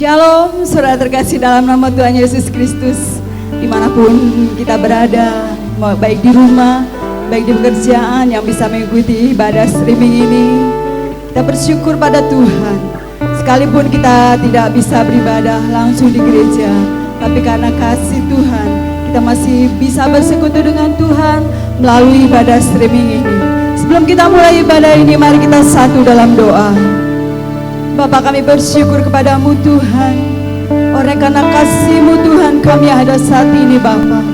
Shalom, saudara terkasih dalam nama Tuhan Yesus Kristus. Dimanapun kita berada, baik di rumah, baik di pekerjaan, yang bisa mengikuti ibadah streaming ini, kita bersyukur pada Tuhan. Sekalipun kita tidak bisa beribadah langsung di gereja, tapi karena kasih Tuhan, kita masih bisa bersekutu dengan Tuhan melalui ibadah streaming ini. Sebelum kita mulai ibadah ini, mari kita satu dalam doa. Bapa, kami bersyukur kepadamu Tuhan. Oleh karena kasih-Mu Tuhan, kami ada saat ini Bapa.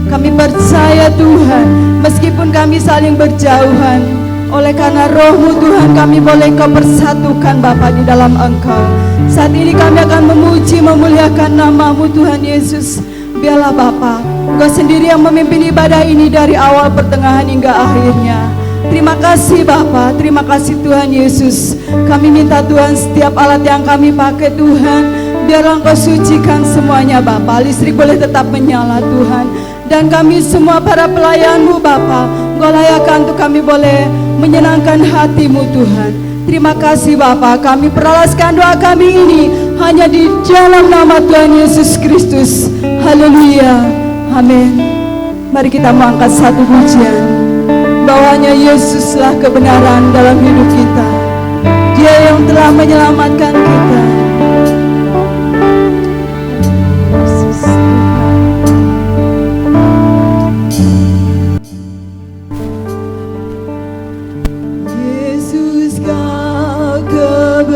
Kami percaya Tuhan, meskipun kami saling berjauhan, oleh karena Roh-Mu Tuhan, kami boleh Kau persatukan Bapa di dalam Engkau. Saat ini kami akan memuji, memuliakan nama-Mu Tuhan Yesus. Biarlah Bapa, Engkau sendiri yang memimpin ibadah ini dari awal, pertengahan hingga akhirnya. Terima kasih Bapa, terima kasih Tuhan Yesus. Kami minta Tuhan setiap alat yang kami pakai Tuhan, biarlah Engkau sucikan semuanya Bapa. Listrik boleh tetap menyala Tuhan. Dan kami semua para pelayan-Mu Bapa, Engkau layakkan untuk kami boleh menyenangkan hati-Mu Tuhan. Terima kasih Bapa, kami peralaskan doa kami ini hanya di dalam nama Tuhan Yesus Kristus. Haleluya, amin. Mari kita mengangkat satu pujian, bahwa hanya Yesuslah kebenaran dalam hidup kita. Dia yang telah menyelamatkan kita. Yesus, Kau kebenaran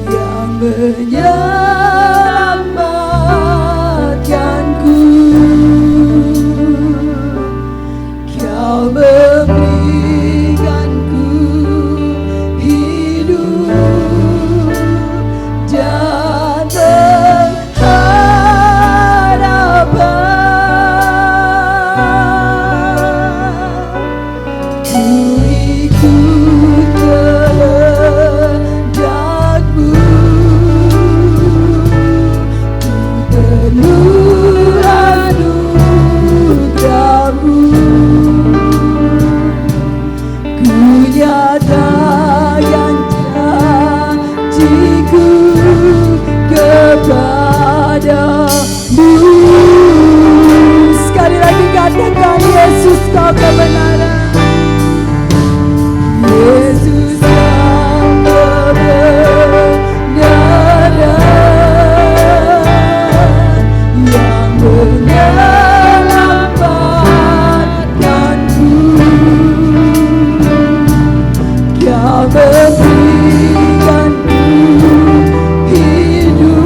yang menyelamatkanku. Kau memberikanku hidup dan pengharapan. Ku ikut kehendak-Mu, ku telur anugerah-Mu. Ku nyatakan janjiku kepadamu. Sekali lagi katakan, Yesus Kau kebenaran. Yesus Kau kebenaran yang menyelamatkanku. Kau memberikanku hidup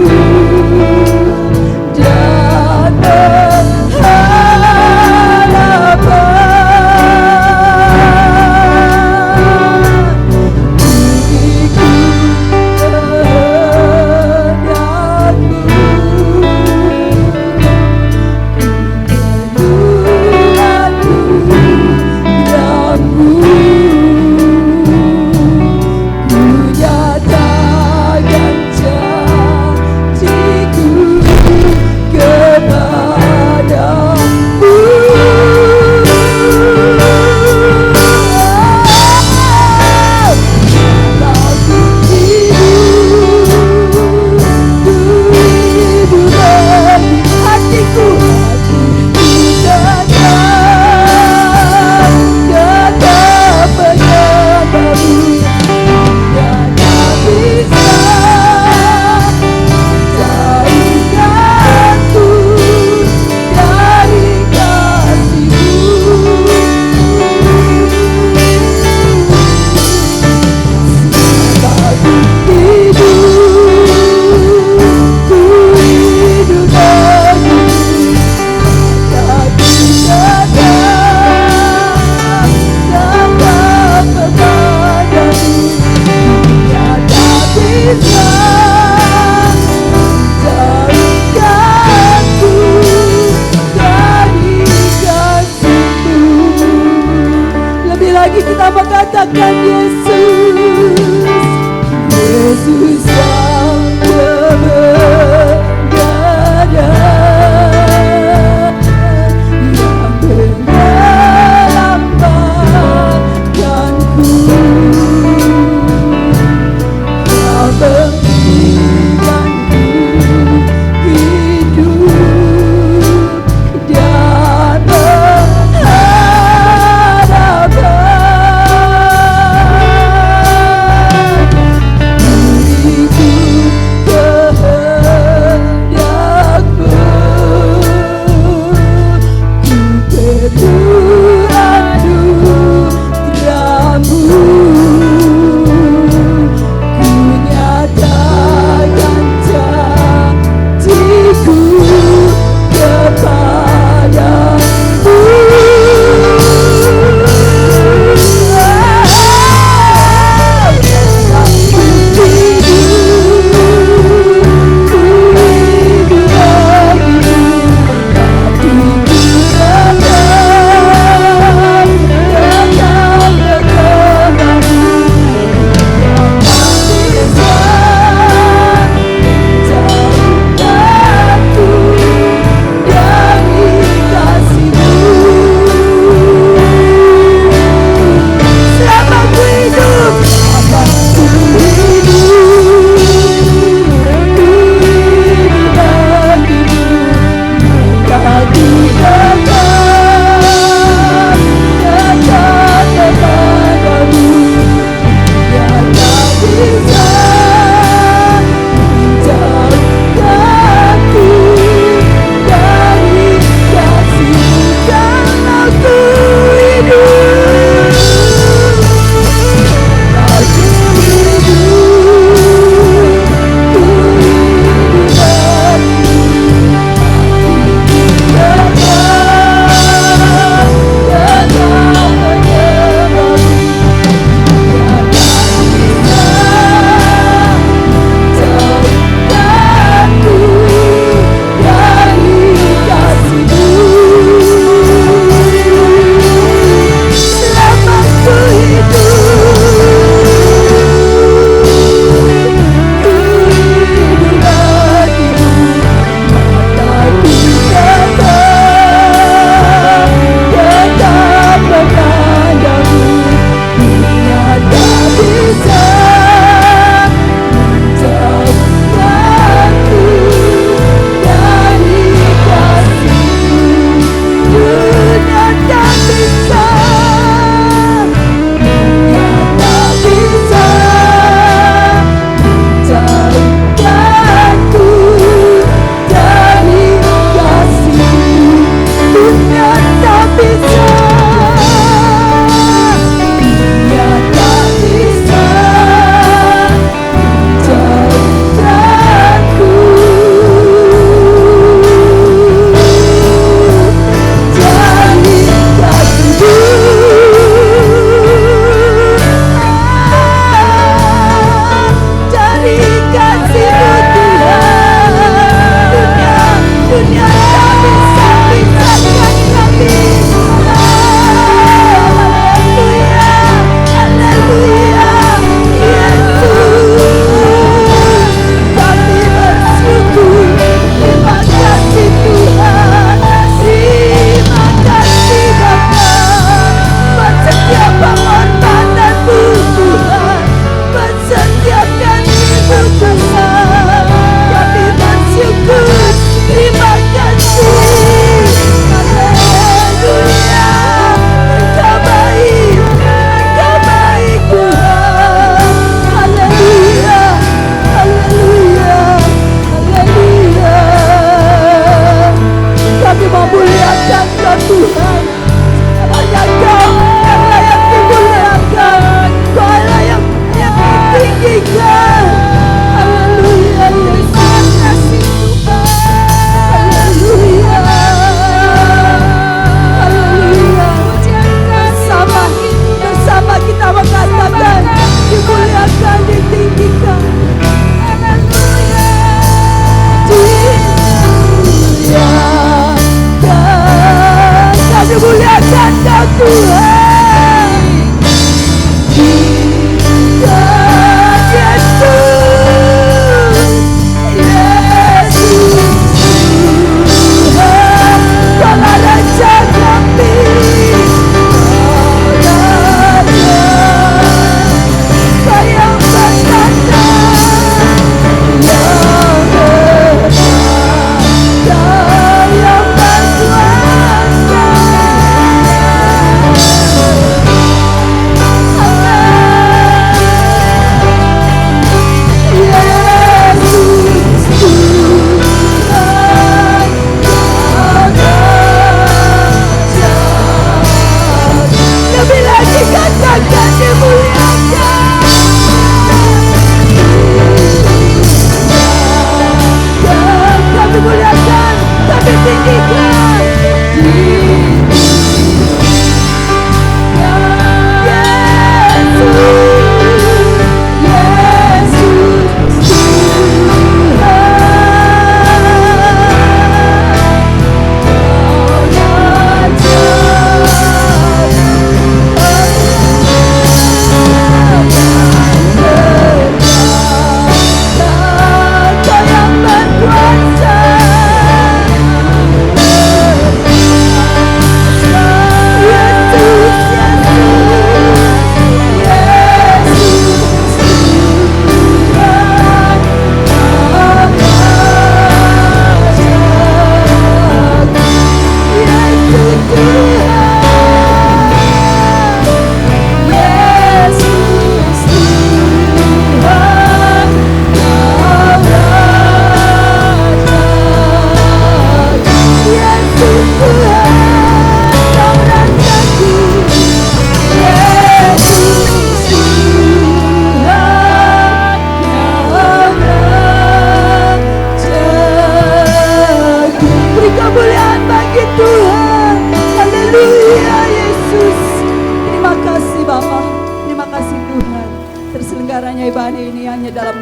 dan mengatakan Yesus, Yesus Kau kebenaran yang menyelamatkanku.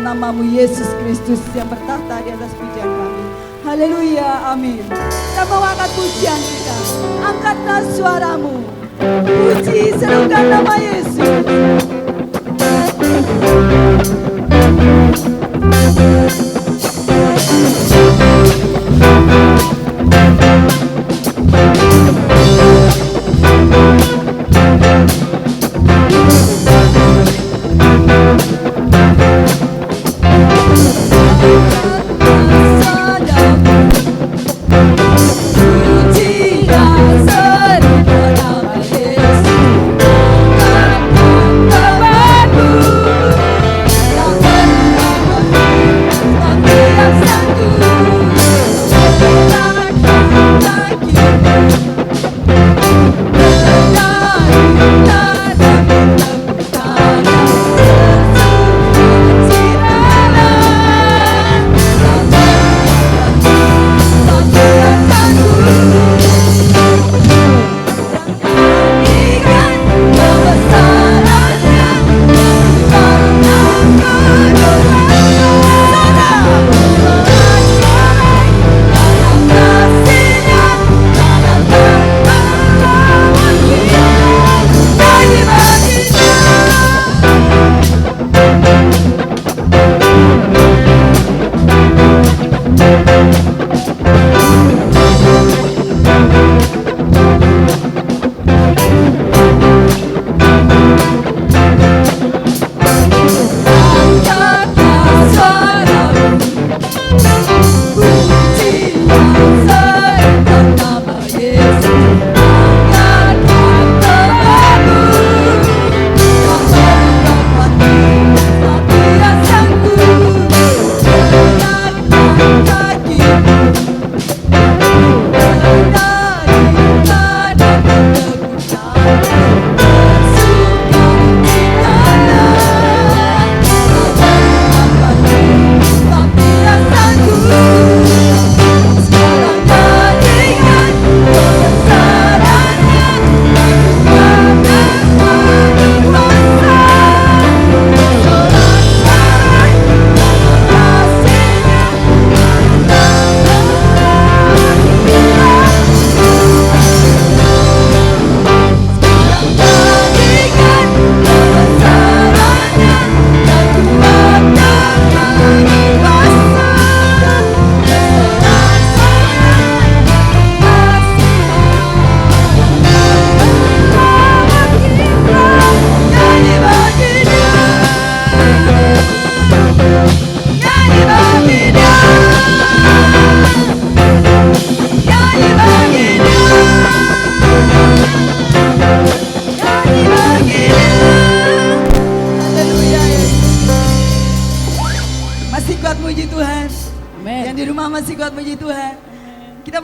Namamu Yesus Kristus yang bertahta di atas pujian kami. Haleluya, amin. Kita mau angkat pujian kita. Angkatlah suaramu. Puji serukan nama Yesus. Puji dan serukan nama Yesus.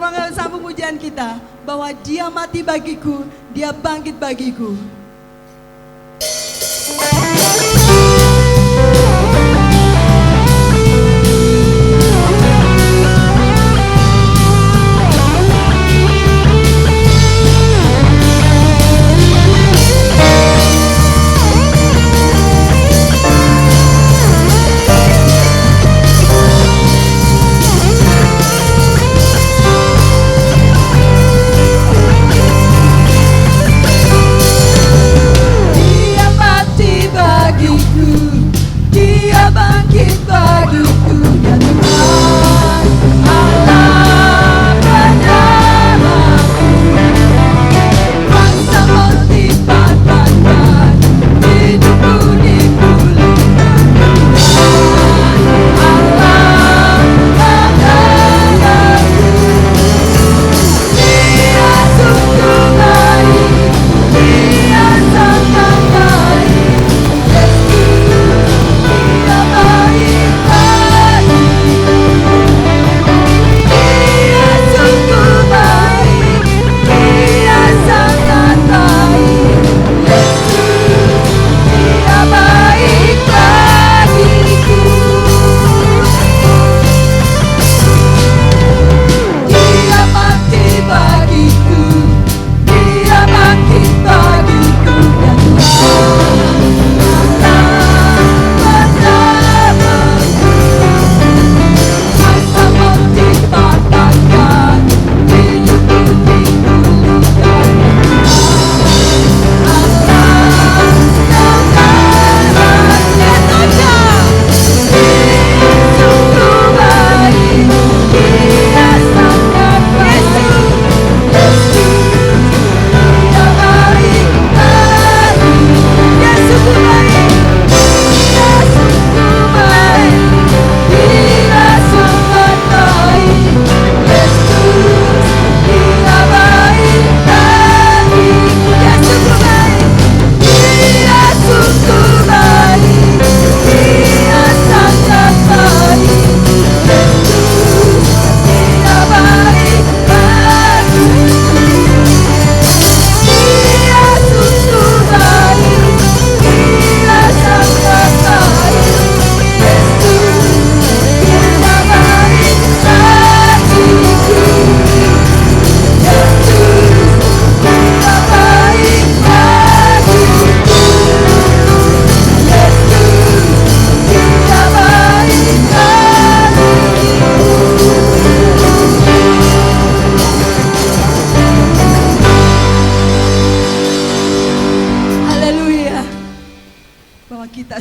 ruangan sambung pujian kita, bahwa Dia mati bagiku, Dia bangkit bagiku.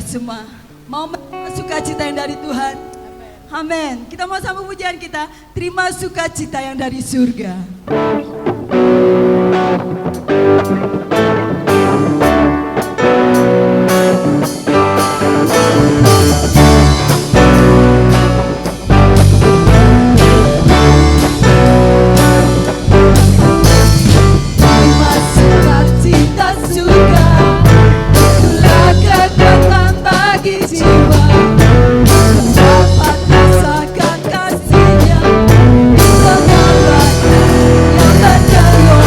Semua mau menerima sukacita yang dari Tuhan. Amin. Kita mau sambung pujian kita, terima sukacita yang dari surga. Terima sukacita surga, itulah kekuatan bagi jiwa, dapat rasakan kasih-Nya, segala yang terjadi.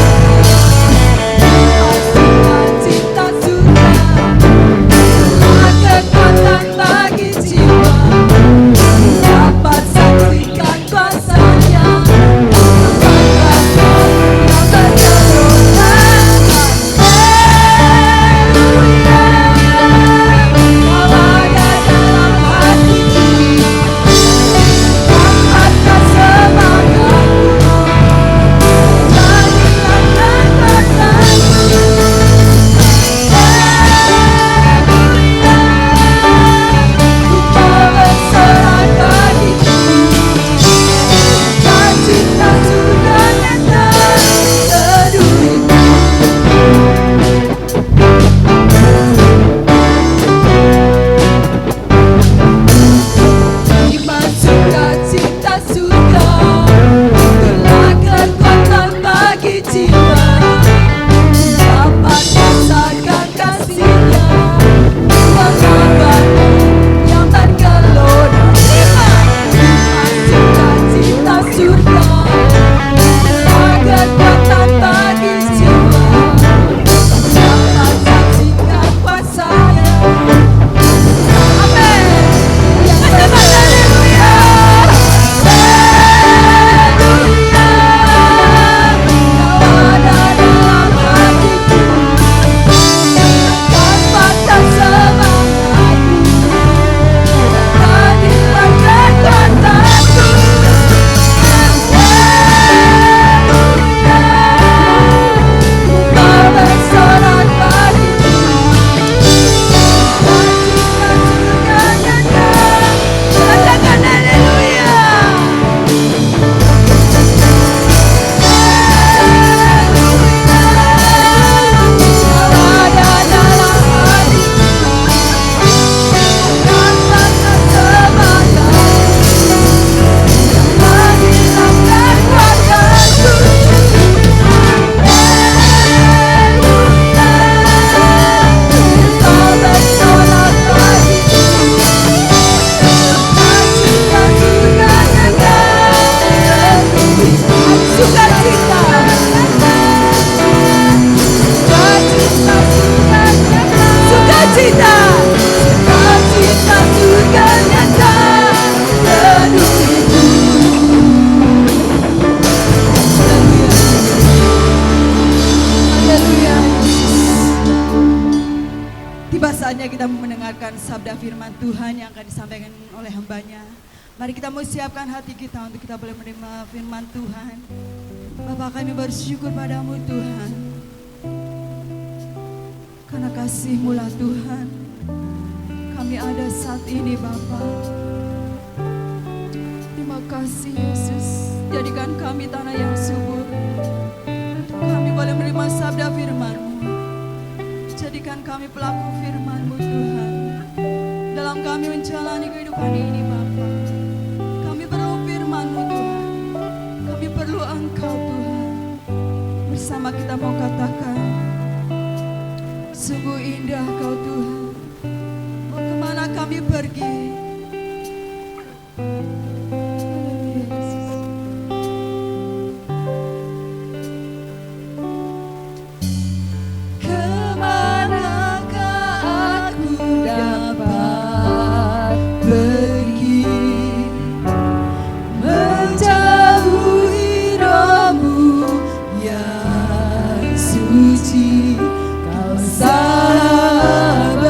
Sukacita, sukacita surga nyata penuhiku. Haleluya. Tiba saatnya kita mendengarkan sabda firman Tuhan yang akan disampaikan oleh hambanya. Mari kita mau siapkan hati kita untuk kita boleh menerima firman Tuhan. Bapa, kami bersyukur padamu Tuhan, karena kasih-Mu lah Tuhan kami ada saat ini Bapa. Terima kasih Yesus, jadikan kami tanah yang subur. Kami boleh menerima sabda firman-Mu. Jadikan kami pelaku firman-Mu Tuhan, dalam kami menjalani kehidupan ini Bapa. Kami perlu firman-Mu Tuhan, kami perlu Engkau Tuhan. Bersama kita mau katakan, sungguh indah Kau Tuhan, mau kemana kami pergi. Kau sahabat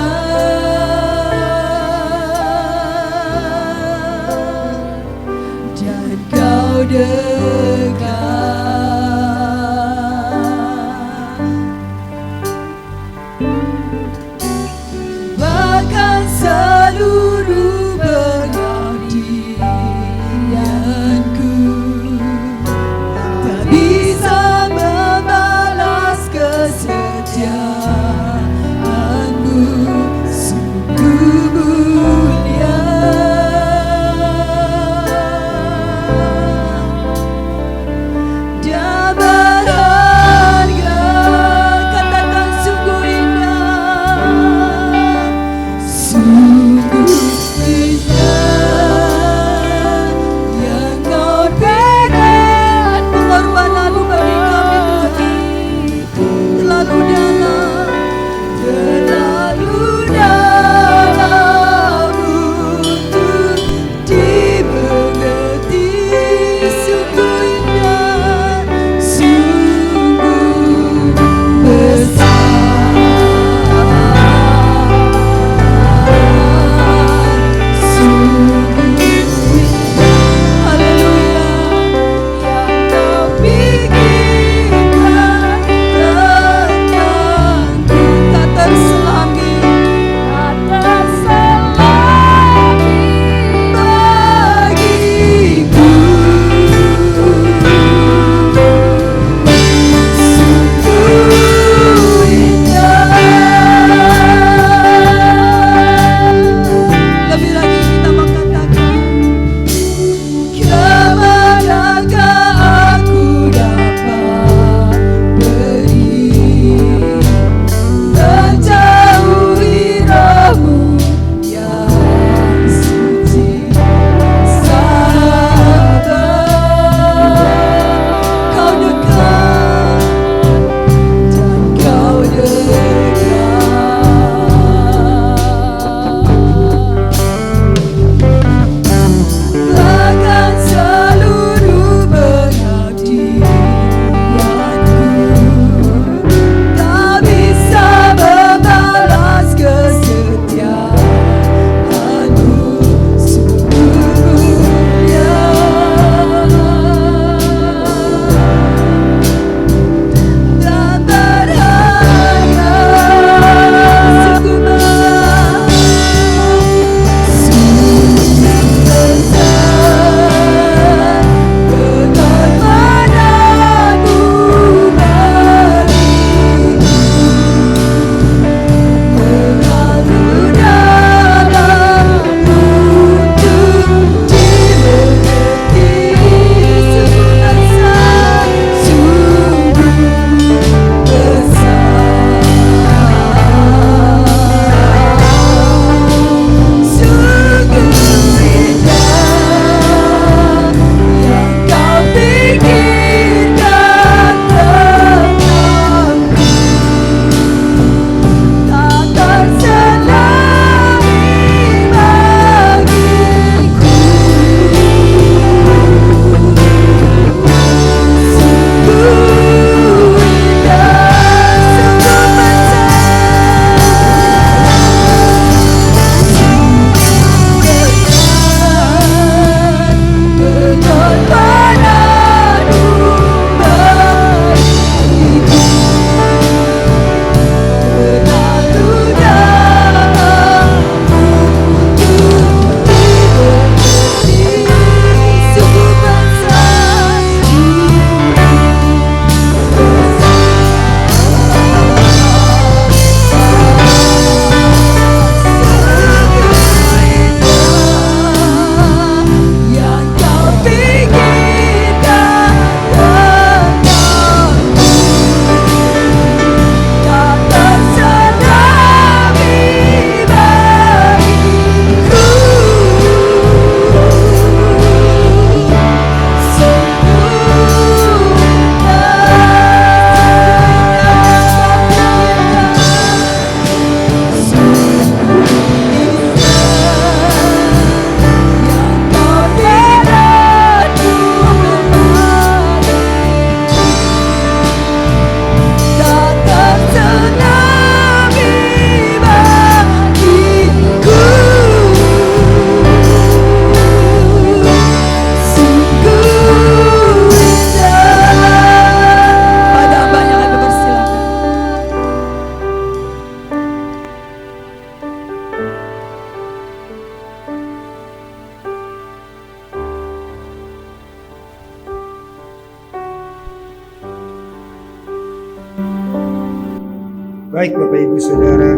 Baik Bapak Ibu Saudara,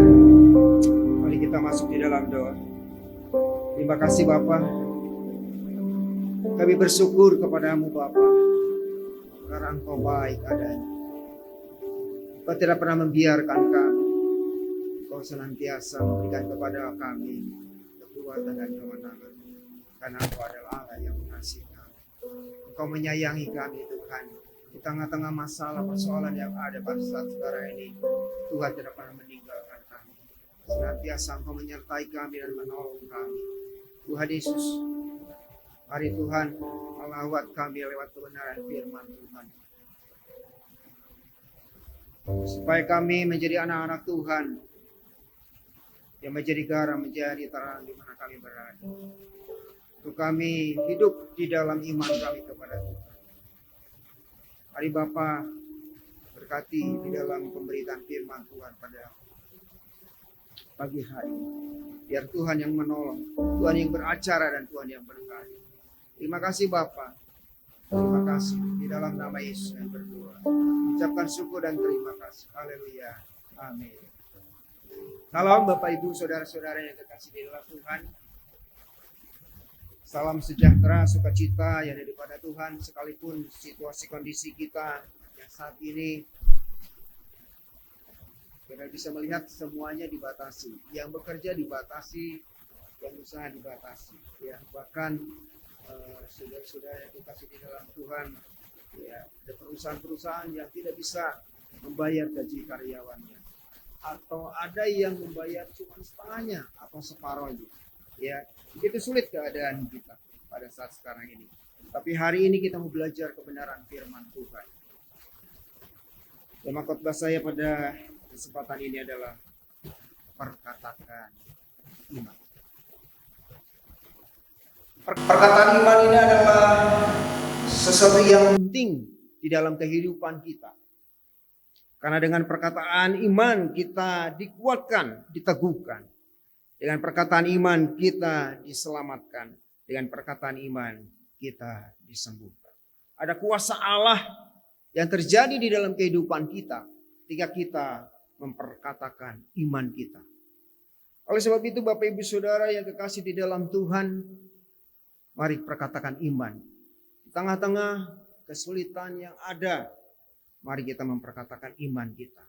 mari kita masuk di dalam doa. Terima kasih Bapa. Kami bersyukur kepadamu Bapa, karena Engkau baik adanya. Engkau tidak pernah membiarkan kami. Engkau senantiasa memberikan kepada kami kekuatan dan kemenangan. Karena Engkau adalah Allah yang mengasihi kami. Engkau menyayangi kami Tuhan. Di tengah-tengah masalah persoalan yang ada pada saat sekarang ini, Tuhan tidak pernah meninggalkan kami. Senantiasa Engkau menyertai kami dan menolong kami. Tuhan Yesus, mari Tuhan melawat kami lewat kebenaran firman Tuhan. Supaya kami menjadi anak-anak Tuhan yang menjadi garam, menjadi terang di mana kami berada. Untuk kami hidup di dalam iman kami kepada Tuhan. Mari Bapa berkati di dalam pemberitaan firman Tuhan pada pagi hari. Biar Tuhan yang menolong, Tuhan yang beracara dan Tuhan yang berkati. Terima kasih Bapa. Terima kasih di dalam nama Yesus yang berdoa. Ucapkan syukur dan terima kasih. Haleluya. Amin. Salam Bapak Ibu Saudara-saudara yang kekasih di dalam Tuhan. Salam sejahtera, sukacita yang daripada Tuhan, sekalipun situasi kondisi kita yang saat ini kita bisa melihat semuanya dibatasi. Yang bekerja dibatasi, yang usaha dibatasi. Ya, bahkan saudara-saudara yang dikasih di dalam Tuhan, ya, ada perusahaan-perusahaan yang tidak bisa membayar gaji karyawannya, atau ada yang membayar cuma setengahnya atau separuhnya. Ya, begitu sulit keadaan kita pada saat sekarang ini. Tapi hari ini kita mau belajar kebenaran firman Tuhan. Tema khotbah saya pada kesempatan ini adalah perkatakan iman. Perkataan iman ini adalah sesuatu yang penting di dalam kehidupan kita. Karena dengan perkataan iman kita dikuatkan, diteguhkan. Dengan perkataan iman kita diselamatkan. Dengan perkataan iman kita disembuhkan. Ada kuasa Allah yang terjadi di dalam kehidupan kita ketika kita memperkatakan iman kita. Oleh sebab itu Bapak Ibu Saudara yang kekasih di dalam Tuhan, mari perkatakan iman. Di tengah-tengah kesulitan yang ada, mari kita memperkatakan iman kita.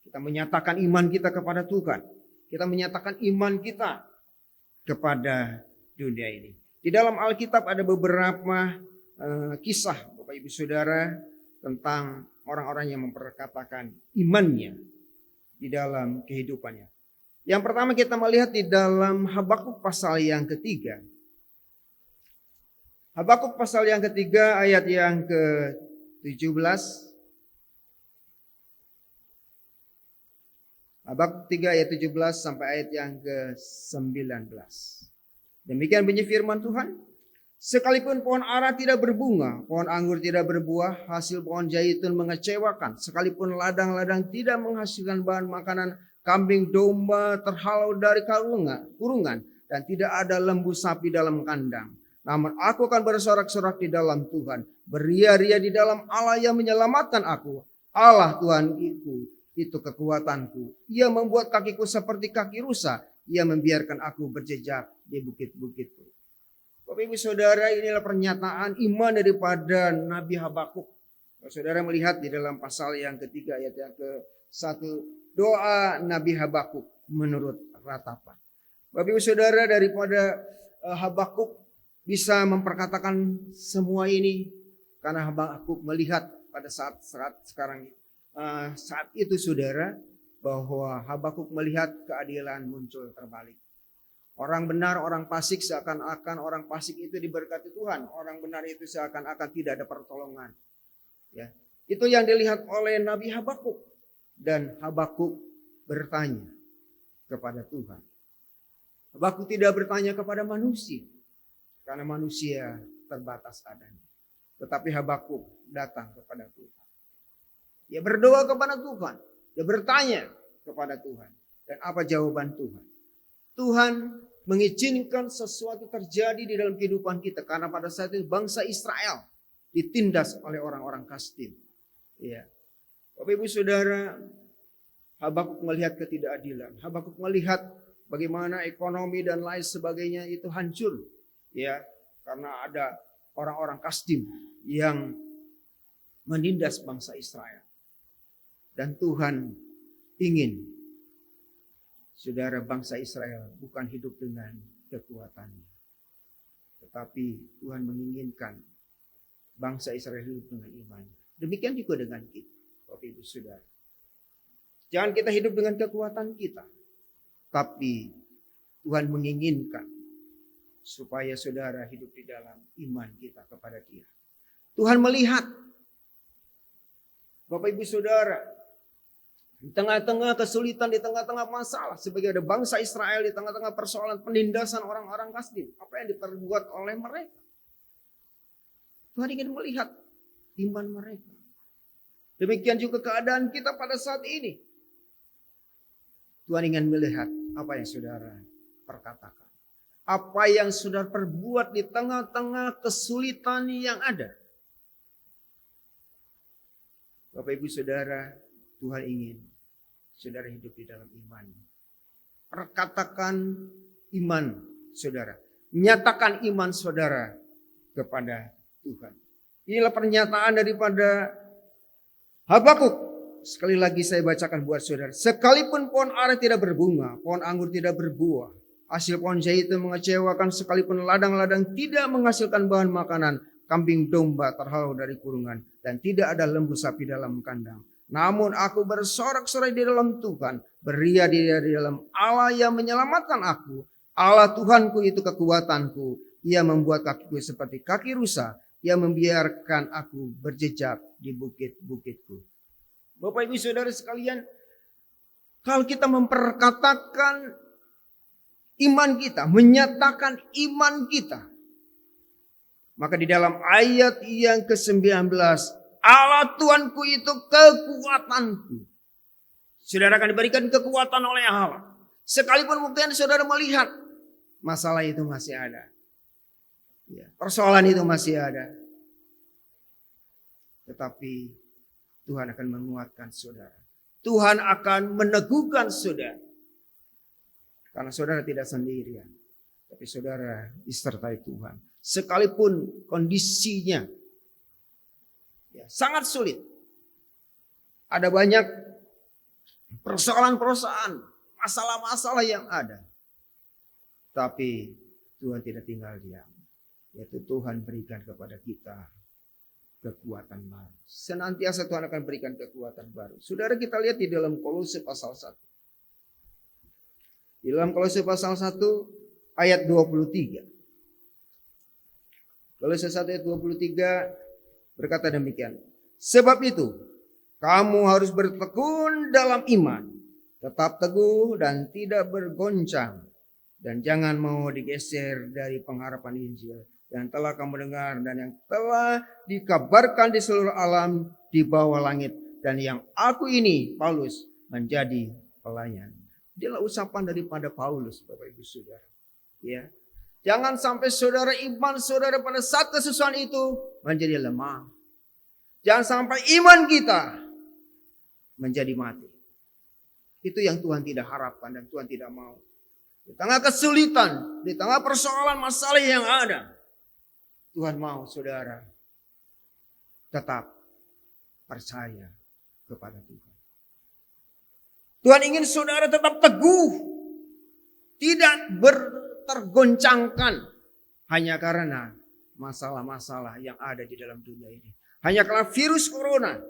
Kita menyatakan iman kita kepada Tuhan. Kita menyatakan iman kita kepada dunia ini. Di dalam Alkitab ada beberapa kisah Bapak Ibu Saudara tentang orang-orang yang memperkatakan imannya di dalam kehidupannya. Yang pertama kita melihat di dalam Habakuk pasal yang ketiga. Habakuk pasal yang ketiga ayat yang ke-17. Habakuk 3 ayat 17 sampai ayat yang ke-19. Demikian bunyi firman Tuhan. Sekalipun pohon ara tidak berbunga, pohon anggur tidak berbuah, hasil pohon zaitun mengecewakan. Sekalipun ladang-ladang tidak menghasilkan bahan makanan, kambing domba terhalau dari kurungan, dan tidak ada lembu sapi dalam kandang. Namun aku akan bersorak-sorak di dalam Tuhan, beria-ria di dalam Allah yang menyelamatkan aku. Allah Tuhan itu kekuatanku. Ia membuat kakiku seperti kaki rusa. Ia membiarkan aku berjejak di bukit-bukitku. Bapak Ibu Saudara, inilah pernyataan iman daripada Nabi Habakuk. Saudara melihat di dalam pasal yang ketiga ayat yang ke-1, doa Nabi Habakuk menurut ratapan. Bapak Ibu Saudara, daripada Habakuk bisa memperkatakan semua ini karena Habakuk melihat pada saat sekarang ini. Saat itu saudara, bahwa Habakuk melihat keadilan muncul terbalik. Orang benar, orang fasik seakan-akan orang fasik itu diberkati Tuhan. Orang benar itu seakan-akan tidak ada pertolongan. Ya, itu yang dilihat oleh Nabi Habakuk. Dan Habakuk bertanya kepada Tuhan. Habakuk tidak bertanya kepada manusia. Karena manusia terbatas adanya. Tetapi Habakuk datang kepada Tuhan. Dia berdoa kepada Tuhan. Dia bertanya kepada Tuhan. Dan apa jawaban Tuhan? Tuhan mengizinkan sesuatu terjadi di dalam kehidupan kita. Karena pada saat itu bangsa Israel ditindas oleh orang-orang Kasdim. Ya. Bapak Ibu Saudara, Habakuk melihat ketidakadilan. Habakuk melihat bagaimana ekonomi dan lain sebagainya itu hancur. Ya, karena ada orang-orang Kasdim yang menindas bangsa Israel. Dan Tuhan ingin saudara bangsa Israel bukan hidup dengan kekuatannya. Tetapi Tuhan menginginkan bangsa Israel hidup dengan imannya. Demikian juga dengan kita, Bapak Ibu Saudara. Jangan kita hidup dengan kekuatan kita. Tapi Tuhan menginginkan supaya saudara hidup di dalam iman kita kepada Dia. Tuhan melihat Bapak Ibu Saudara, di tengah-tengah kesulitan, di tengah-tengah masalah, sebagai ada bangsa Israel di tengah-tengah persoalan penindasan orang-orang Kasdim, apa yang diperbuat oleh mereka. Tuhan ingin melihat iman mereka. Demikian juga keadaan kita pada saat ini. Tuhan ingin melihat apa yang saudara perkatakan. Apa yang saudara perbuat di tengah-tengah kesulitan yang ada. Bapak Ibu Saudara, Tuhan ingin saudara hidup di dalam iman. Perkatakan iman saudara. Nyatakan iman saudara kepada Tuhan. Inilah pernyataan daripada Habakuk. Sekali lagi saya bacakan buat saudara. Sekalipun pohon ara tidak berbunga, pohon anggur tidak berbuah, hasil pohon zaitun mengecewakan, sekalipun ladang-ladang tidak menghasilkan bahan makanan, kambing domba terhalau dari kurungan, dan tidak ada lembu sapi dalam kandang. Namun aku bersorak-sorai di dalam Tuhan, beria di dalam Allah yang menyelamatkan aku. Allah Tuhanku itu kekuatanku. Ia membuat kakiku seperti kaki rusa. Ia membiarkan aku berjejak di bukit-bukitku. Bapak Ibu Saudara sekalian, kalau kita memperkatakan iman kita, menyatakan iman kita, maka di dalam ayat yang ke-19, Allah Tuhanku itu kekuatanku. Saudara akan diberikan kekuatan oleh Allah. Sekalipun mungkin saudara melihat masalah itu masih ada. Ya, persoalan itu masih ada. Tetapi Tuhan akan menguatkan saudara. Tuhan akan meneguhkan saudara. Karena saudara tidak sendirian. Tapi saudara disertai Tuhan. Sekalipun kondisinya ya, sangat sulit. Ada banyak persoalan-persoalan, masalah-masalah yang ada. Tapi Tuhan tidak tinggal diam. Yaitu Tuhan berikan kepada kita kekuatan baru. Senantiasa Tuhan akan berikan kekuatan baru. Saudara, kita lihat di dalam Kolose pasal 1. Di dalam Kolose pasal 1 ayat 23. Kolose 1 ayat 23 berkata demikian. Sebab itu kamu harus bertekun dalam iman. Tetap teguh dan tidak bergoncang. Dan jangan mau digeser dari pengharapan Injil yang telah kamu dengar dan yang telah dikabarkan di seluruh alam di bawah langit, dan yang aku ini Paulus menjadi pelayan. Inilah ucapan daripada Paulus, Bapak Ibu Saudara. Ya, jangan sampai saudara iman saudara pada saat kesusahan itu menjadi lemah. Jangan sampai iman kita menjadi mati. Itu yang Tuhan tidak harapkan dan Tuhan tidak mau. Di tengah kesulitan, di tengah persoalan masalah yang ada, Tuhan mau saudara tetap percaya kepada Tuhan. Tuhan ingin saudara tetap teguh, tidak tergoncangkan hanya karena masalah-masalah yang ada di dalam dunia ini. Hanya karena virus corona.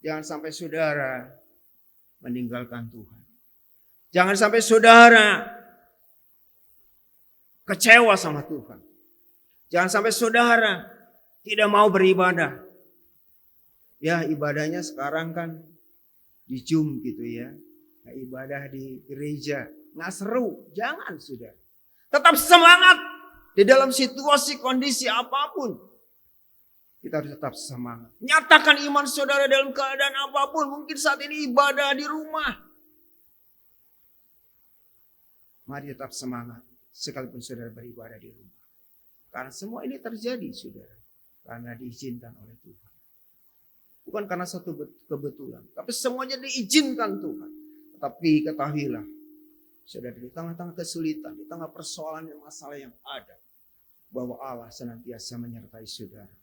Jangan sampai saudara meninggalkan Tuhan. Jangan sampai saudara kecewa sama Tuhan. Jangan sampai saudara tidak mau beribadah. Ya, ibadahnya sekarang kan di Zoom gitu ya. Nah, ibadah di gereja. Nggak seru. Jangan saudara. Tetap semangat di dalam situasi kondisi apapun. Kita harus tetap semangat. Nyatakan iman saudara dalam keadaan apapun. Mungkin saat ini ibadah di rumah. Mari tetap semangat. Sekalipun saudara beribadah di rumah. Karena semua ini terjadi, saudara. Karena diizinkan oleh Tuhan. Bukan karena satu kebetulan. Tapi semuanya diizinkan Tuhan. Tetapi ketahuilah, saudara, di tengah-tengah kesulitan, di tengah persoalan dan masalah yang ada, bahwa Allah senantiasa menyertai saudara.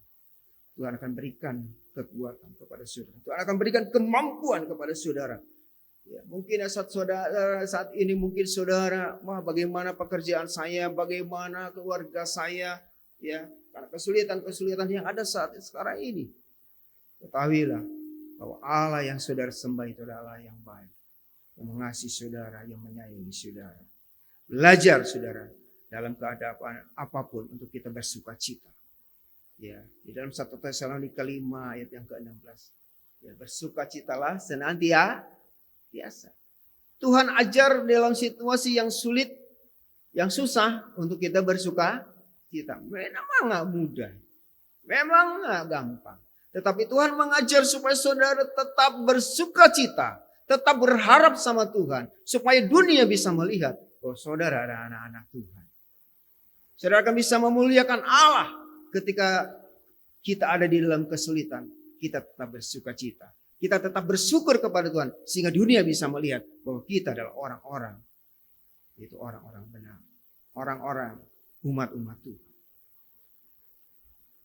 Tuhan akan berikan kekuatan kepada saudara. Tuhan akan berikan kemampuan kepada saudara. Ya, mungkin saat ini mungkin saudara, bagaimana pekerjaan saya, bagaimana keluarga saya, ya, karena kesulitan-kesulitan yang ada sekarang ini. Ketahuilah bahwa Allah yang saudara sembah itu adalah yang baik, yang mengasihi saudara, yang menyayangi saudara. Belajar saudara dalam keadaan apapun untuk kita bersuka cita. Ya, di dalam 1 Tesalonika 5 ayat yang ke-16. Ya, bersukacitalah senantiasa. Tuhan ajar dalam situasi yang sulit, yang susah untuk kita bersuka cita. Memang nggak mudah, memang nggak gampang. Tetapi Tuhan mengajar supaya saudara tetap bersuka cita, tetap berharap sama Tuhan, supaya dunia bisa melihat bahwa saudara adalah anak-anak Tuhan. Saudara akan bisa memuliakan Allah ketika kita ada di dalam kesulitan. Kita tetap bersuka cita. Kita tetap bersyukur kepada Tuhan. Sehingga dunia bisa melihat bahwa kita adalah orang-orang. Itu orang-orang benar. Orang-orang umat-umat Tuhan.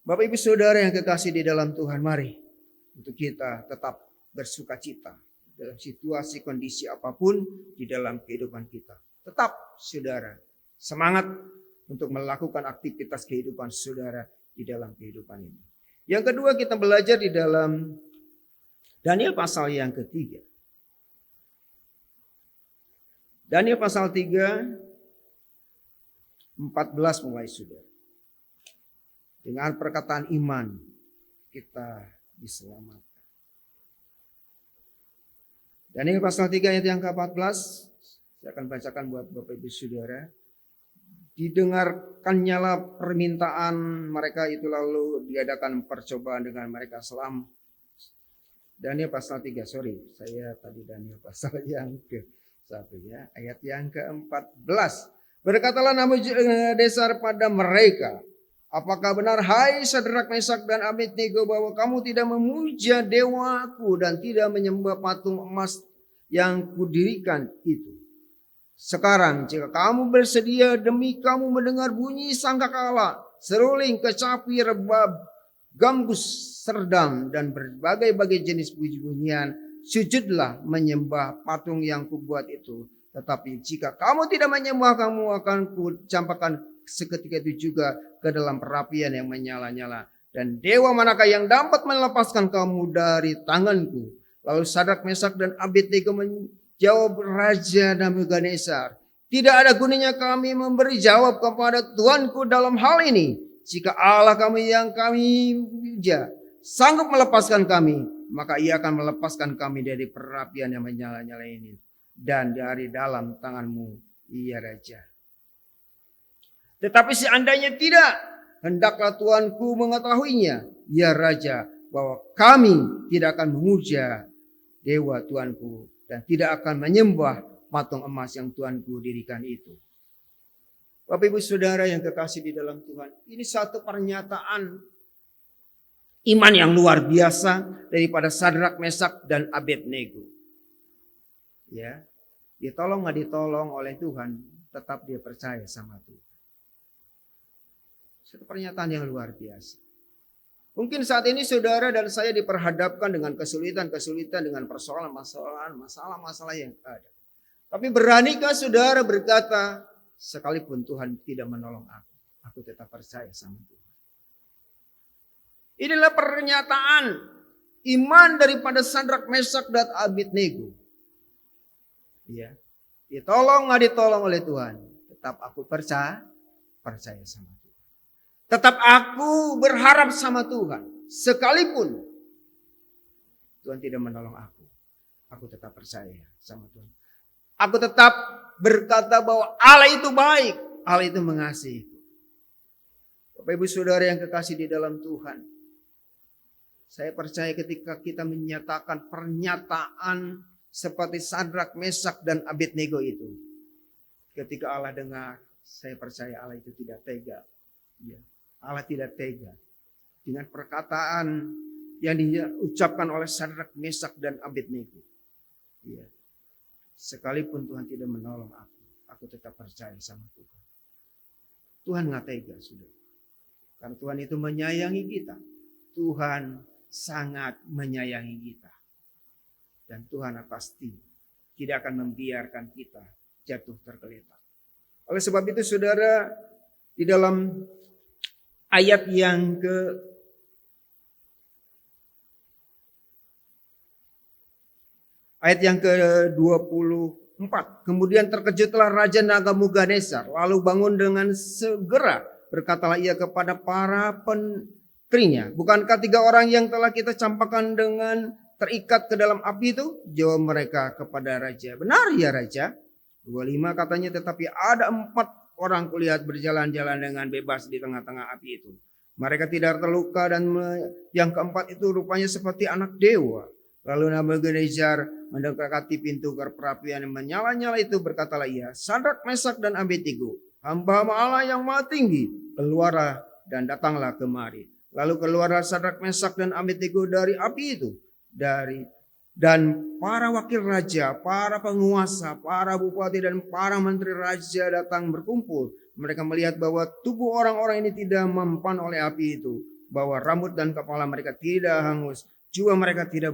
Bapak ibu saudara yang kekasih di dalam Tuhan. Mari untuk kita tetap bersuka cita. Dalam situasi kondisi apapun di dalam kehidupan kita. Tetap saudara semangat untuk melakukan aktivitas kehidupan saudara di dalam kehidupan ini. Yang kedua, kita belajar di dalam Daniel pasal yang ketiga. Daniel pasal 3, 14 mulai saudara. Dengan perkataan iman kita diselamatkan. Daniel pasal 3 ayat yang ke-14. Saya akan bacakan buat Bapak Ibu saudara. Didengarkannyalah permintaan mereka itu, lalu diadakan percobaan dengan mereka selama. Daniel pasal 3, saya tadi Daniel pasal yang ke-1 ya, ayat yang ke-14. Berkatalah Nebukadnezar pada mereka, apakah benar hai Sadrak, Mesak dan Abednego bahwa kamu tidak memuja dewaku dan tidak menyembah patung emas yang kudirikan itu? Sekarang jika kamu bersedia, demi kamu mendengar bunyi sangkakala, seruling, kecapi, rebab, gambus, serdam, dan berbagai-bagai jenis bunyi-bunyian, sujudlah menyembah patung yang kubuat itu. Tetapi jika kamu tidak menyembah, kamu akan kucampakkan seketika itu juga ke dalam perapian yang menyala-nyala. Dan dewa manakah yang dapat melepaskan kamu dari tanganku? Lalu Sadrak, Mesak dan Abednego menjawab Raja Nebukadnezar, tidak ada gunanya kami memberi jawab kepada Tuanku dalam hal ini. Jika Allah kami yang kami puja sanggup melepaskan kami, maka ia akan melepaskan kami dari perapian yang menyala-nyala ini dan dari dalam tanganmu, iya Raja. Tetapi seandainya tidak, hendaklah Tuanku mengetahuinya, ya Raja, bahwa kami tidak akan memuja dewa Tuanku dan tidak akan menyembah patung emas yang Tuanku dirikan itu. Bapak ibu saudara yang kekasih di dalam Tuhan, ini satu pernyataan iman yang luar biasa daripada Sadrak, Mesak dan Abednego. Ya, ditolong nggak ditolong oleh Tuhan, tetap dia percaya sama Tuhan. Satu pernyataan yang luar biasa. Mungkin saat ini saudara dan saya diperhadapkan dengan kesulitan-kesulitan, dengan persoalan-masalah, masalah-masalah yang ada. Tapi beranikah saudara berkata, sekalipun Tuhan tidak menolong aku tetap percaya sama Tuhan. Inilah pernyataan iman daripada Sadrak, Mesak dan Abednego. Ya, ditolong nggak ditolong oleh Tuhan, tetap aku percaya sama Tuhan. Tetap aku berharap sama Tuhan. Sekalipun Tuhan tidak menolong aku tetap percaya sama Tuhan. Aku tetap berkata bahwa Allah itu baik, Allah itu mengasihi. Bapak ibu saudara yang kekasih di dalam Tuhan, saya percaya ketika kita menyatakan pernyataan seperti Sadrak, Mesak dan Abednego itu, ketika Allah dengar, saya percaya Allah itu tidak tega. Ya, Allah tidak tega dengan perkataan yang diucapkan oleh Sadrak, Mesak dan Abednego. Ya. sekalipun Tuhan tidak menolong aku tetap percaya sama Tuhan. Tuhan nggak tega, sudah. Karena Tuhan itu menyayangi kita. Tuhan sangat menyayangi kita. Dan Tuhan pasti tidak akan membiarkan kita jatuh tergeletak. Oleh sebab itu saudara, di dalam ayat yang ke-24. Kemudian terkejutlah Raja Nagamuganesa, lalu bangun dengan segera. Berkatalah ia kepada para penterinya, bukankah 3 orang yang telah kita campakkan dengan terikat ke dalam api itu? Jawab mereka kepada raja, benar ya Raja. 25 katanya, tetapi ada 4 orang kulihat berjalan-jalan dengan bebas di tengah-tengah api itu. Mereka tidak terluka dan yang keempat itu rupanya seperti anak dewa. Lalu Nabukadnezar mendekati pintu perapian yang menyala-nyala itu, berkatalah ia, Sadrak, Mesak dan Abednego, hamba-hamba Allah yang maha tinggi, keluarlah dan datanglah kemari. Lalu keluarlah Sadrak, Mesak dan Abednego dari api itu. Dan para wakil raja, para penguasa, para bupati dan para menteri raja datang berkumpul. Mereka melihat bahwa tubuh orang-orang ini tidak mempan oleh api itu, bahwa rambut dan kepala mereka tidak hangus, juga mereka tidak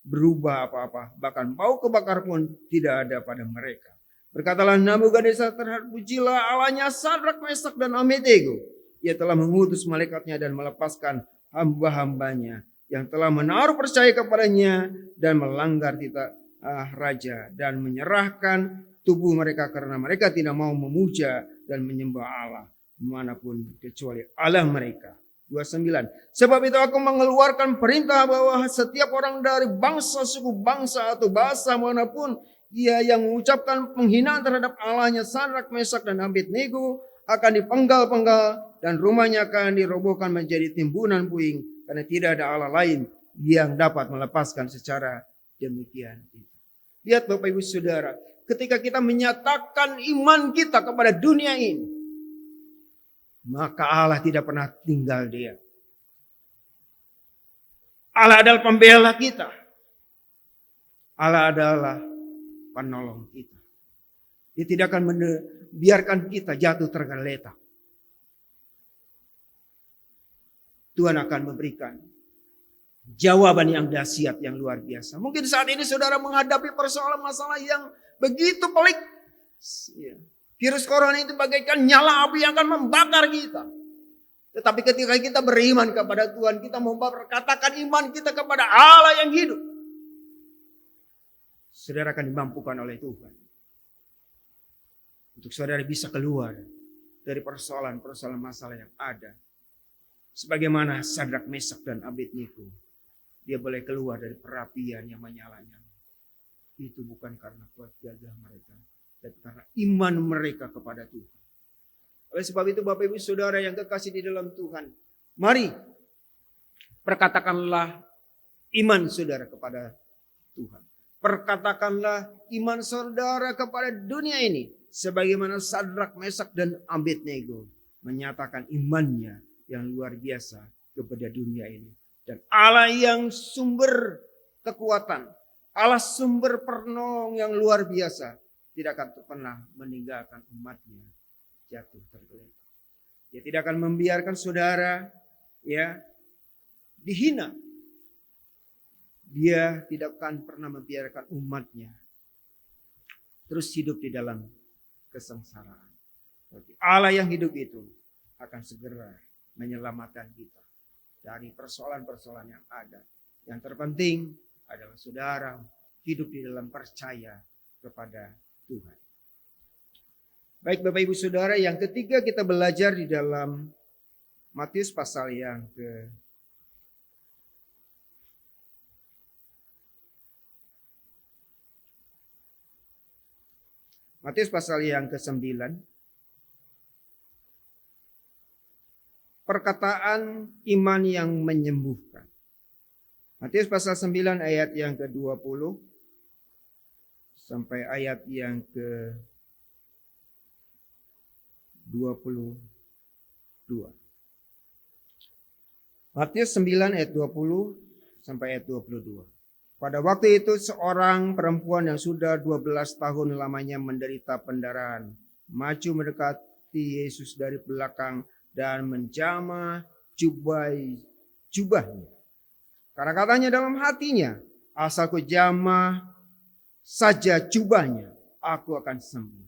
berubah apa-apa, bahkan bau kebakar pun tidak ada pada mereka. Berkatalah Nabukadnezar terhadap, pujilah Allahnya Sadrak, Mesak dan Abednego. Ia telah mengutus malaikatnya dan melepaskan hamba-hambanya yang telah menaruh percaya kepadanya dan melanggar titah raja, dan menyerahkan tubuh mereka karena mereka tidak mau memuja dan menyembah Allah manapun kecuali Allah mereka. 29. Sebab itu aku mengeluarkan perintah bahwa setiap orang dari bangsa, suku, bangsa atau bahasa manapun ia yang mengucapkan penghinaan terhadap Allahnya Sadrak, Mesak dan Abednego akan dipenggal-penggal dan rumahnya akan dirobohkan menjadi timbunan puing, karena tidak ada Allah lain yang dapat melepaskan secara demikian. Lihat Bapak Ibu Saudara, ketika kita menyatakan iman kita kepada dunia ini, maka Allah tidak pernah tinggal diam. Allah adalah pembela kita. Allah adalah penolong kita. Dia tidak akan membiarkan kita jatuh tergeletak. Tuhan akan memberikan jawaban yang dahsyat, yang luar biasa. Mungkin saat ini saudara menghadapi persoalan masalah yang begitu pelik. Virus corona itu bagaikan nyala api yang akan membakar kita. Tetapi ketika kita beriman kepada Tuhan, kita memperkatakan iman kita kepada Allah yang hidup, saudara akan dimampukan oleh Tuhan untuk saudara bisa keluar dari persoalan-persoalan masalah yang ada. Sebagaimana Sadrak, Mesak dan Abednego, dia boleh keluar dari perapian yang menyala-nyala. Itu bukan karena kuat gagah mereka, tapi karena iman mereka kepada Tuhan. Oleh sebab itu Bapak Ibu Saudara yang kekasih di dalam Tuhan, mari perkatakanlah iman saudara kepada Tuhan. Perkatakanlah iman saudara kepada dunia ini, sebagaimana Sadrak, Mesak dan Abednego menyatakan imannya yang luar biasa kepada dunia ini. Dan Allah yang sumber kekuatan, Allah sumber penolong yang luar biasa, tidak akan pernah meninggalkan umatnya jatuh tergeletak. Dia tidak akan membiarkan saudara dihina. Dia tidak akan pernah membiarkan umatnya terus hidup di dalam kesengsaraan. Allah yang hidup itu akan segera menyelamatkan kita dari persoalan-persoalan yang ada. Yang terpenting adalah saudara hidup di dalam percaya kepada Tuhan. Baik Bapak Ibu Saudara, yang ketiga kita belajar di dalam Matius pasal yang ke-9. Perkataan iman yang menyembuhkan. Matius pasal 9 ayat yang ke-20 sampai ayat yang ke-22. Matius 9 ayat 20 sampai ayat 22. Pada waktu itu seorang perempuan yang sudah 12 tahun lamanya menderita pendarahan maju mendekati Yesus dari belakang dan menjamah jubahnya. Karena katanya dalam hatinya, asal ku jamah saja jubahnya, aku akan sembuh.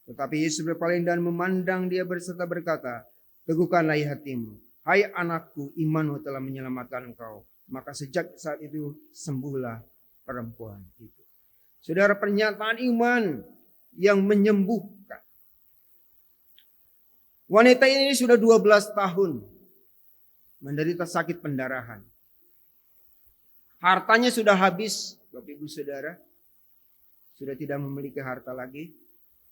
Tetapi Yesus berpaling dan memandang dia serta berkata, teguhkanlah hatimu. Hai anakku, imanmu telah menyelamatkan engkau. Maka sejak saat itu sembuhlah perempuan itu. Saudara, pernyataan iman yang menyembuhkan. Wanita ini sudah 12 tahun menderita sakit pendarahan. Hartanya sudah habis, Bapak Ibu Saudara. Sudah tidak memiliki harta lagi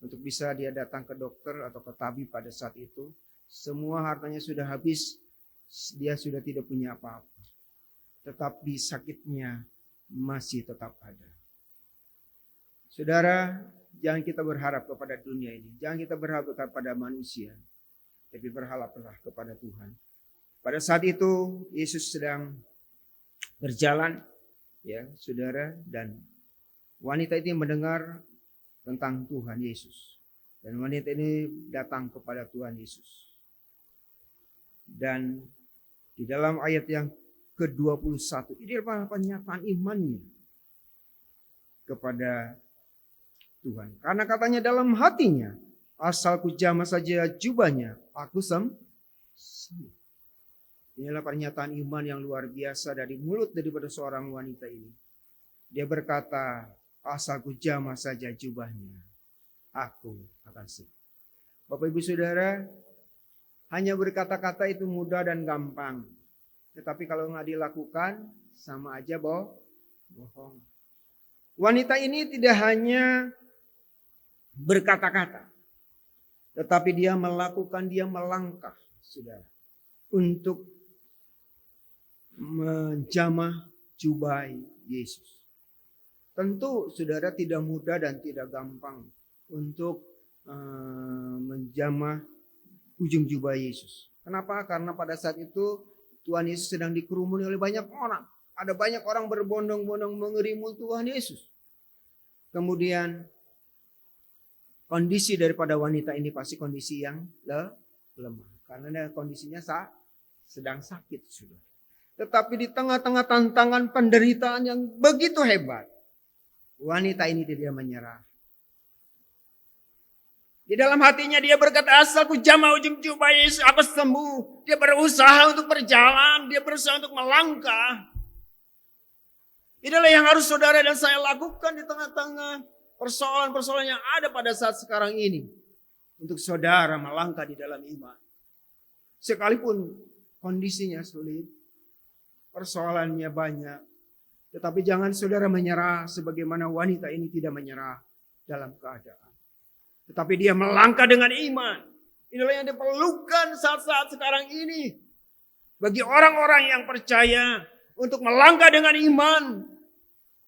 untuk bisa dia datang ke dokter atau ke tabib pada saat itu. Semua hartanya sudah habis, dia sudah tidak punya apa-apa. Tetapi sakitnya masih tetap ada. Saudara, jangan kita berharap kepada dunia ini. Jangan kita berharap kepada manusia. Tapi berharaplah kepada Tuhan. Pada saat itu Yesus sedang berjalan, ya saudara, dan wanita itu mendengar tentang Tuhan Yesus. Dan wanita ini datang kepada Tuhan Yesus. Dan di dalam ayat yang ke-21, ini adalah pernyataan imannya kepada Tuhan. Karena katanya dalam hatinya, asal ku jamah saja jubahnya, aku sembuh. Inilah pernyataan iman yang luar biasa dari mulut daripada seorang wanita ini. Dia berkata, asal ku jamah saja jubahnya, aku akan sembuh. Bapak Ibu Saudara, hanya berkata-kata itu mudah dan gampang. Tetapi kalau nggak dilakukan, sama aja bohong. Wanita ini tidak hanya berkata-kata, tetapi dia melakukan, dia melangkah, saudara, untuk menjamah jubah Yesus. Tentu saudara tidak mudah dan tidak gampang untuk menjamah ujung jubah Yesus. Kenapa? Karena pada saat itu Tuhan Yesus sedang dikerumuni oleh banyak orang. Ada banyak orang berbondong-bondong mengelilingi Tuhan Yesus. Kemudian kondisi daripada wanita ini pasti kondisi yang lemah. Karena kondisinya sedang sakit sudah. Tetapi di tengah-tengah tantangan penderitaan yang begitu hebat, wanita ini tidak menyerah. Di dalam hatinya dia berkata, asal ku jamah ujung jubah Yesus, aku sembuh. Dia berusaha untuk berjalan, dia berusaha untuk melangkah. Inilah yang harus saudara dan saya lakukan di tengah-tengah persoalan-persoalan yang ada pada saat sekarang ini. Untuk saudara melangkah di dalam iman. Sekalipun kondisinya sulit, persoalannya banyak. Tetapi jangan saudara menyerah sebagaimana wanita ini tidak menyerah dalam keadaan. Tetapi dia melangkah dengan iman. Inilah yang diperlukan saat-saat sekarang ini. Bagi orang-orang yang percaya untuk melangkah dengan iman.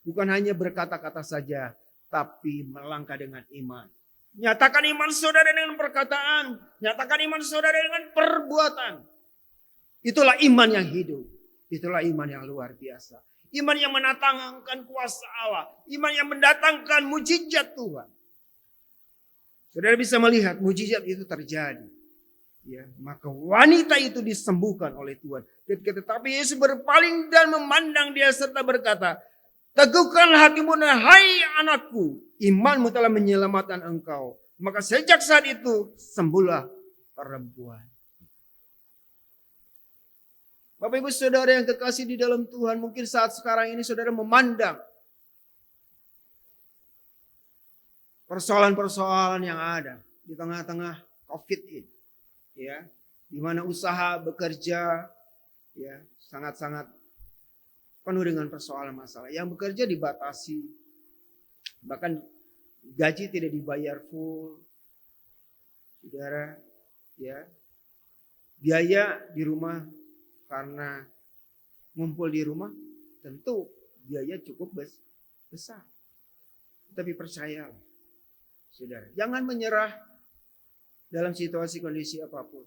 Bukan hanya berkata-kata saja, tapi melangkah dengan iman. Nyatakan iman saudara dengan perkataan. Nyatakan iman saudara dengan perbuatan. Itulah iman yang hidup. Itulah iman yang luar biasa. Iman yang mendatangkan kuasa Allah. Iman yang mendatangkan mujizat Tuhan. Saudara bisa melihat mujizat itu terjadi. Ya, maka wanita itu disembuhkan oleh Tuhan. Tetapi Yesus berpaling dan memandang dia serta berkata, teguhkanlah hatimu, hai anakku, imanmu telah menyelamatkan engkau. Maka sejak saat itu sembuhlah perempuan. Bapak Ibu Saudara yang kekasih di dalam Tuhan, mungkin saat sekarang ini saudara memandang persoalan-persoalan yang ada di tengah-tengah COVID ini, ya, di mana usaha bekerja, ya, sangat-sangat penuh dengan persoalan masalah. Yang bekerja dibatasi, bahkan gaji tidak dibayar full, saudara, ya, biaya di rumah karena ngumpul di rumah, tentu biaya cukup besar. Tapi percayalah, saudara, jangan menyerah dalam situasi kondisi apapun.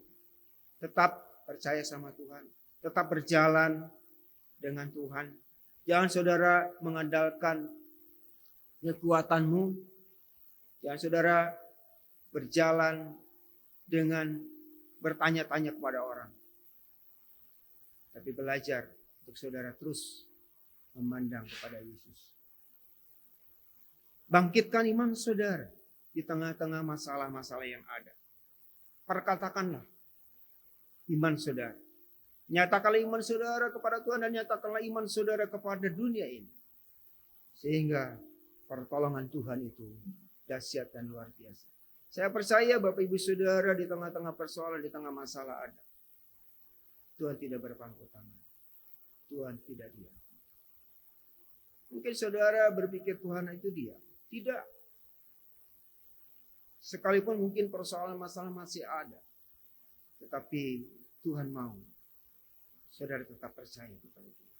Tetap percaya sama Tuhan. Tetap berjalan dengan Tuhan. Jangan saudara mengandalkan kekuatanmu. Jangan saudara berjalan dengan bertanya-tanya kepada orang. Tapi belajar untuk saudara terus memandang kepada Yesus. Bangkitkan iman saudara di tengah-tengah masalah-masalah yang ada. Perkatakanlah iman saudara. Nyatakanlah iman saudara kepada Tuhan dan nyatakanlah iman saudara kepada dunia ini. Sehingga pertolongan Tuhan itu dahsyat dan luar biasa. Saya percaya Bapak Ibu Saudara di tengah-tengah persoalan, di tengah masalah ada. Tuhan tidak berpangku tangan. Tuhan tidak diam. Mungkin saudara berpikir Tuhan itu diam. Tidak. Sekalipun mungkin persoalan masalah masih ada. Tetapi Tuhan mau saudara tetap percaya kepada Dia.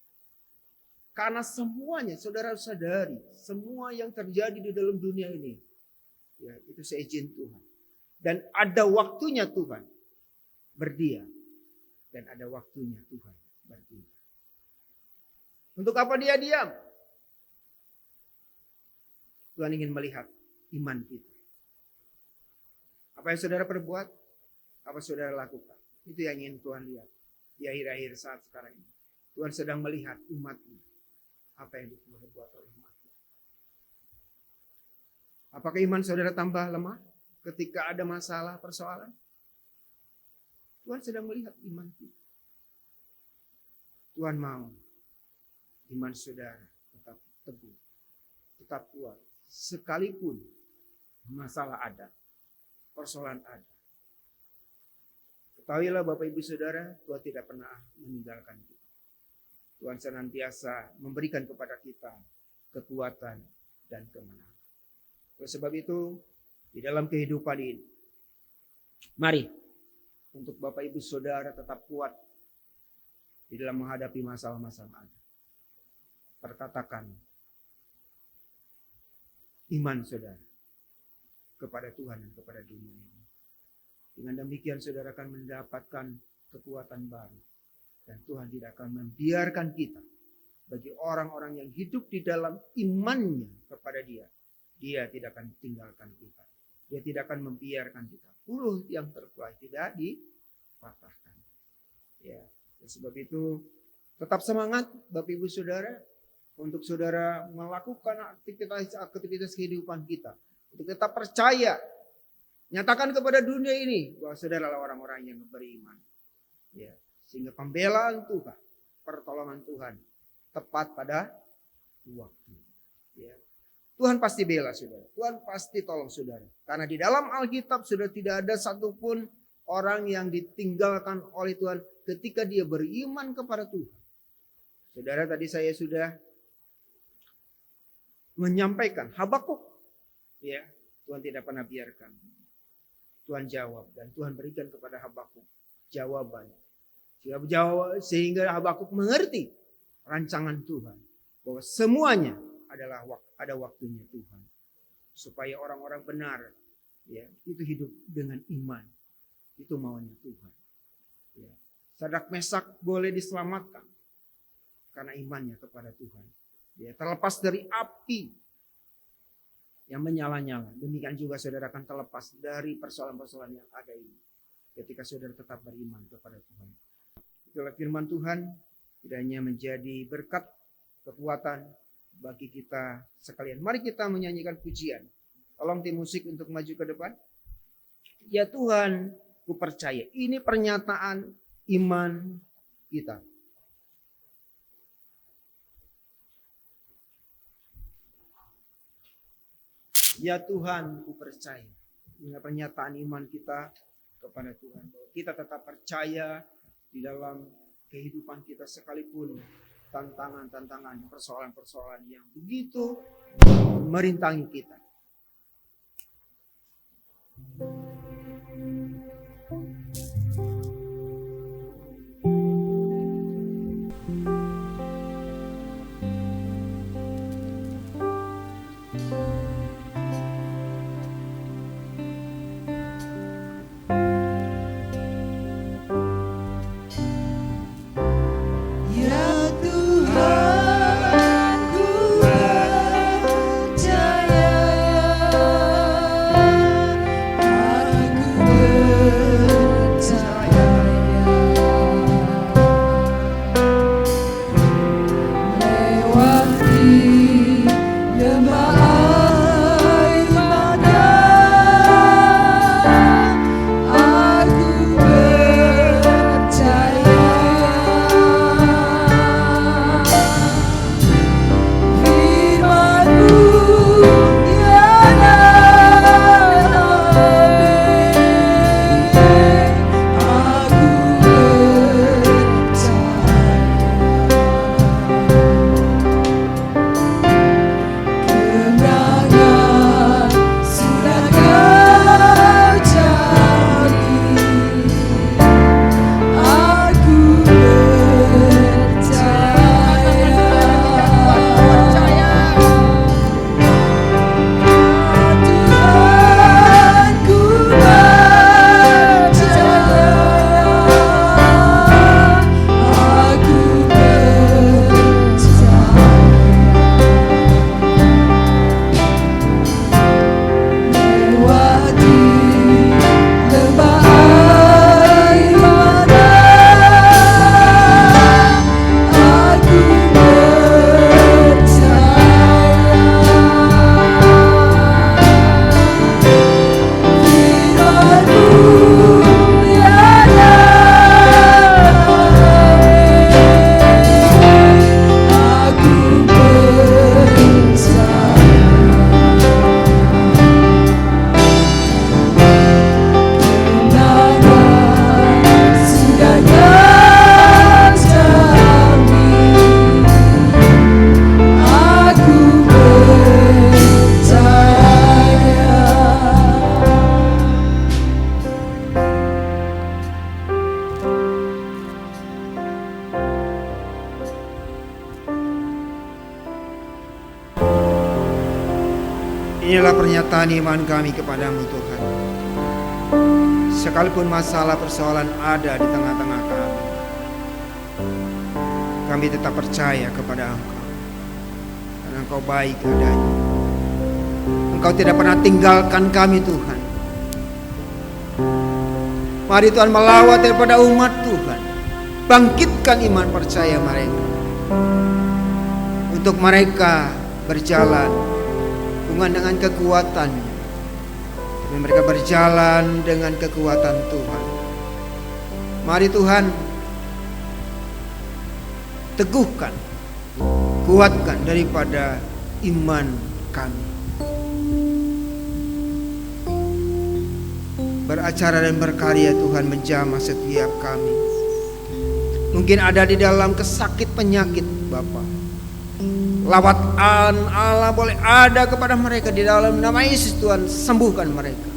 Karena semuanya saudara sadari, semua yang terjadi di dalam dunia ini, ya, itu seizin Tuhan. Dan ada waktunya Tuhan berdiam. Dan ada waktunya Tuhan berdiam. Untuk apa Dia diam? Tuhan ingin melihat iman kita. Apa yang saudara perbuat, apa saudara lakukan. Itu yang ingin Tuhan lihat di akhir-akhir saat sekarang ini. Tuhan sedang melihat umatnya. Apa yang diperbuat oleh umatnya. Apakah iman saudara tambah lemah ketika ada masalah persoalan? Tuhan sedang melihat iman kita. Tuhan mau iman saudara tetap teguh, tetap kuat. Sekalipun masalah ada, persoalan ada. Ketahuilah Bapak Ibu Saudara, Tuhan tidak pernah meninggalkan kita. Tuhan senantiasa memberikan kepada kita kekuatan dan kemenangan. Oleh sebab itu, di dalam kehidupan ini, mari untuk Bapak Ibu Saudara tetap kuat di dalam menghadapi masalah-masalah ada. Perkatakan iman saudara kepada Tuhan dan kepada dunia ini. Dengan demikian saudara akan mendapatkan kekuatan baru. Dan Tuhan tidak akan membiarkan kita bagi orang-orang yang hidup di dalam imannya kepada Dia. Dia tidak akan tinggalkan kita. Dia tidak akan membiarkan kita. Puluh yang terkuat tidak dipatahkan. Ya, sebab itu tetap semangat Bapak Ibu Saudara untuk saudara melakukan aktivitas kehidupan kita. Untuk tetap percaya. Nyatakan kepada dunia ini bahwa saudara adalah orang-orang yang beriman. Ya. Sehingga pembelaan Tuhan, pertolongan Tuhan tepat pada waktu. Ya. Tuhan pasti bela saudara. Tuhan pasti tolong saudara. Karena di dalam Alkitab sudah tidak ada satupun orang yang ditinggalkan oleh Tuhan ketika dia beriman kepada Tuhan. Saudara, tadi saya sudah menyampaikan Habakuk. Ya, Tuhan tidak pernah biarkan. Tuhan jawab dan Tuhan berikan kepada Habakuk jawaban. Sehingga Habakuk mengerti rancangan Tuhan. Bahwa semuanya adalah ada waktunya Tuhan. Supaya orang-orang benar ya, itu hidup dengan iman. Itu maunya Tuhan. Ya. Sadrak Mesak boleh diselamatkan. Karena imannya kepada Tuhan. Ya, terlepas dari api yang menyala-nyala. Demikian juga saudara akan terlepas dari persoalan-persoalan yang ada ini. Ketika saudara tetap beriman kepada Tuhan. Itulah firman Tuhan, tidak hanya menjadi berkat, kekuatan bagi kita sekalian. Mari kita menyanyikan pujian. Tolong tim musik untuk maju ke depan. Ya Tuhan, ku percaya. Ini pernyataan iman kita. Ya Tuhan, ku percaya. Ini pernyataan iman kita kepada Tuhan. Kita tetap percaya di dalam kehidupan kita sekalipun tantangan-tantangan, persoalan-persoalan yang begitu merintangi kita. Ya Tuhan, Inilah pernyataan iman kami kepadamu Tuhan. Sekalipun masalah persoalan ada di tengah-tengah kami, kami tetap percaya kepada Engkau. Karena Engkau baik adanya. Engkau tidak pernah tinggalkan kami Tuhan. Mari Tuhan melawat daripada umat Tuhan. Bangkitkan iman percaya mereka. Untuk mereka berjalan bukan dengan kekuatannya, tapi mereka berjalan dengan kekuatan Tuhan. Mari Tuhan, teguhkan, kuatkan daripada iman kami. Beracara dan berkarya Tuhan menjamah setiap kami. Mungkin ada di dalam kesakit penyakit Bapa. Lawatan Allah boleh ada kepada mereka di dalam nama Yesus. Tuhan, sembuhkan mereka.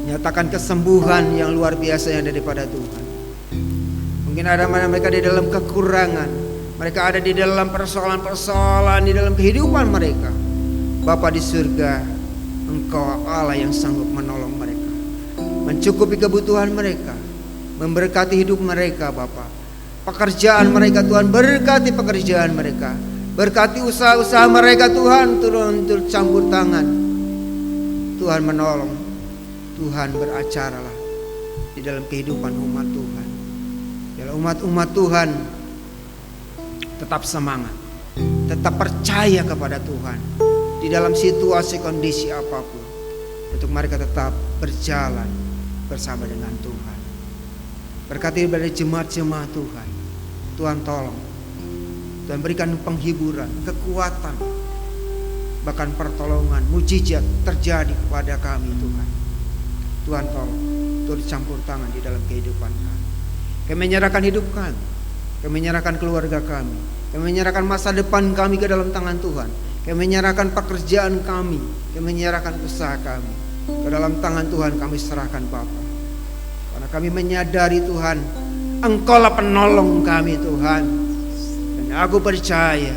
Nyatakan kesembuhan yang luar biasa yang daripada Tuhan. Mungkin ada mana mereka di dalam kekurangan, mereka ada di dalam persoalan-persoalan di dalam kehidupan mereka. Bapa di surga, Engkau Allah yang sanggup menolong mereka, mencukupi kebutuhan mereka, memberkati hidup mereka Bapa. Pekerjaan mereka Tuhan, berkati pekerjaan mereka, berkati usaha-usaha mereka Tuhan. Turun campur tangan Tuhan, menolong Tuhan, beracaralah di dalam kehidupan umat Tuhan. Dalam umat Tuhan tetap semangat, tetap percaya kepada Tuhan di dalam situasi kondisi apapun, untuk mereka tetap berjalan bersama dengan Tuhan. Berkati dari jemaat-jemaat Tuhan. Tuhan tolong, Tuhan berikan penghiburan, kekuatan, bahkan pertolongan, mujizat terjadi kepada kami Tuhan. Tuhan tolong, Tuhan campur tangan di dalam kehidupan kami. Kami menyerahkan hidup kami, kami menyerahkan keluarga kami menyerahkan masa depan kami ke dalam tangan Tuhan. Kami menyerahkan pekerjaan kami menyerahkan usaha kami ke dalam tangan Tuhan. Kami serahkan Bapa, karena kami menyadari Tuhan, Engkaulah penolong kami Tuhan. Dan aku percaya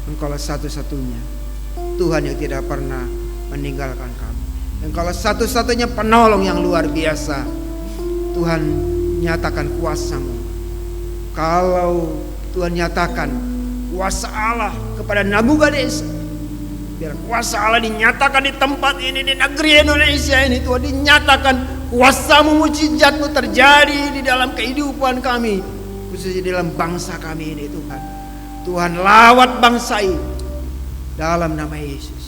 Engkaulah satu-satunya Tuhan yang tidak pernah meninggalkan kami. Engkaulah satu-satunya penolong yang luar biasa. Tuhan, nyatakan kuasa-Mu. Kalau Tuhan nyatakan kuasa Allah kepada Nabukadnezar, biar kuasa Allah dinyatakan di tempat ini, di negeri Indonesia ini Tuhan. Dinyatakan kuasa-Mu, mujizat-Mu terjadi di dalam kehidupan kami, khususnya di dalam bangsa kami ini Tuhan. Tuhan, lawat bangsa ini dalam nama Yesus.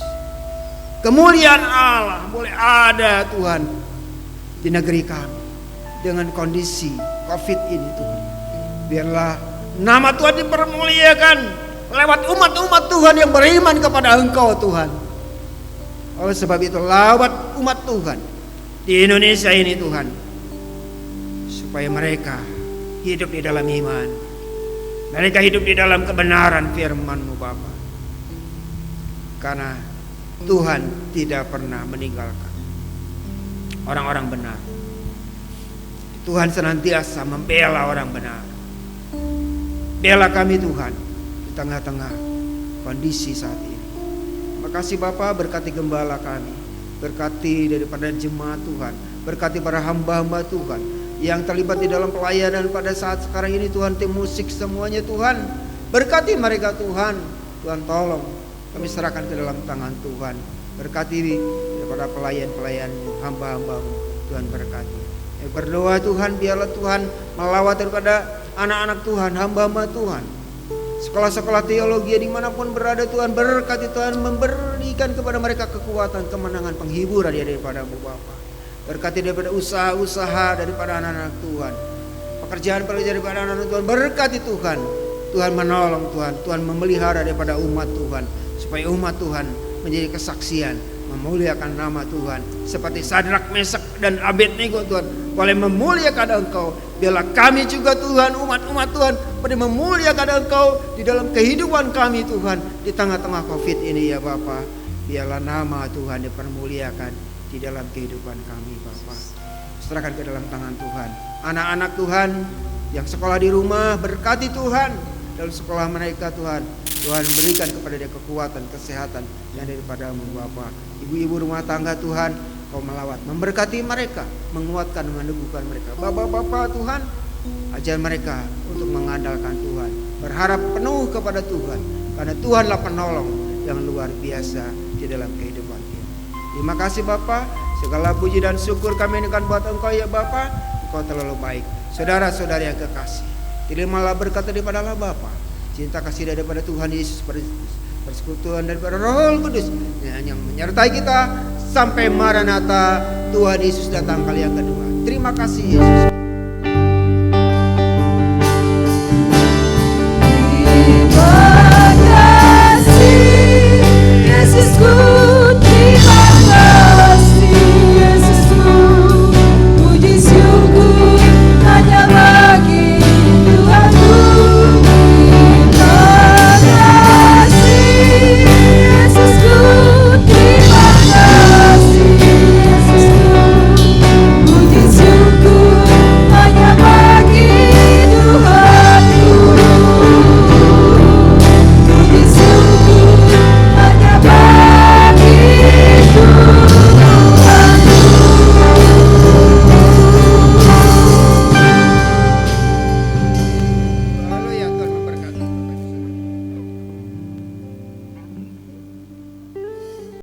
Kemuliaan Allah boleh ada Tuhan di negeri kami dengan kondisi COVID ini Tuhan. Biarlah nama Tuhan dipermuliakan lewat umat-umat Tuhan yang beriman kepada Engkau Tuhan. Oleh sebab itu, lawat umat Tuhan di Indonesia ini Tuhan, supaya mereka hidup di dalam iman, mereka hidup di dalam kebenaran firman-Mu Bapa. Karena Tuhan tidak pernah meninggalkan orang-orang benar. Tuhan senantiasa membela orang benar. Bela kami Tuhan di tengah-tengah kondisi saat ini. Makasih Bapa, berkati gembala kami, berkati daripada jemaat Tuhan, berkati para hamba-hamba Tuhan yang terlibat di dalam pelayanan pada saat sekarang ini Tuhan, tim musik semuanya Tuhan, berkati mereka Tuhan. Tuhan tolong, kami serahkan ke dalam tangan Tuhan. Berkati daripada pelayan-pelayan hamba-hamba-Mu Tuhan, berkati. Berdoa Tuhan, biarlah Tuhan melawat daripada anak-anak Tuhan, hamba-hamba Tuhan, sekolah-sekolah teologi dimanapun berada Tuhan. Berkati Tuhan, memberikan kepada mereka kekuatan, kemenangan, penghiburan daripada-Mu Bapa. Berkati daripada usaha-usaha daripada anak-anak Tuhan, pekerjaan daripada anak-anak Tuhan. Berkati Tuhan, Tuhan menolong Tuhan, Tuhan memelihara daripada umat Tuhan, supaya umat Tuhan menjadi kesaksian, memuliakan nama Tuhan. Seperti Sadrak, Mesak, dan Abednego Tuhan boleh memuliakan Engkau. Biarlah kami juga Tuhan, umat-umat Tuhan, boleh memuliakan Engkau di dalam kehidupan kami Tuhan, di tengah-tengah COVID ini ya Bapa. Biarlah nama Tuhan dipermuliakan di dalam kehidupan kami Bapa. Serahkan ke dalam tangan Tuhan anak-anak Tuhan yang sekolah di rumah, berkati Tuhan dalam sekolah mereka Tuhan. Tuhan berikan kepada dia kekuatan, kesehatan yang daripadamu Bapa. Ibu-ibu rumah tangga Tuhan, Kau melawat, memberkati mereka, menguatkan, meneguhkan mereka. Bapak-bapak Tuhan, ajar mereka untuk mengandalkan Tuhan, berharap penuh kepada Tuhan, karena Tuhanlah penolong yang luar biasa di dalam kehidupan kita. Terima kasih Bapa, segala puji dan syukur kami akan buat Engkau ya Bapa. Engkau terlalu baik. Saudara-saudari yang kekasih, terimalah berkat daripada Allah Bapa, cinta kasih daripada Tuhan Yesus Kristus, persekutuan daripada Roh Kudus yang menyertai kita sampai Maranatha, Tuhan Yesus datang kali yang kedua. Terima kasih Yesus.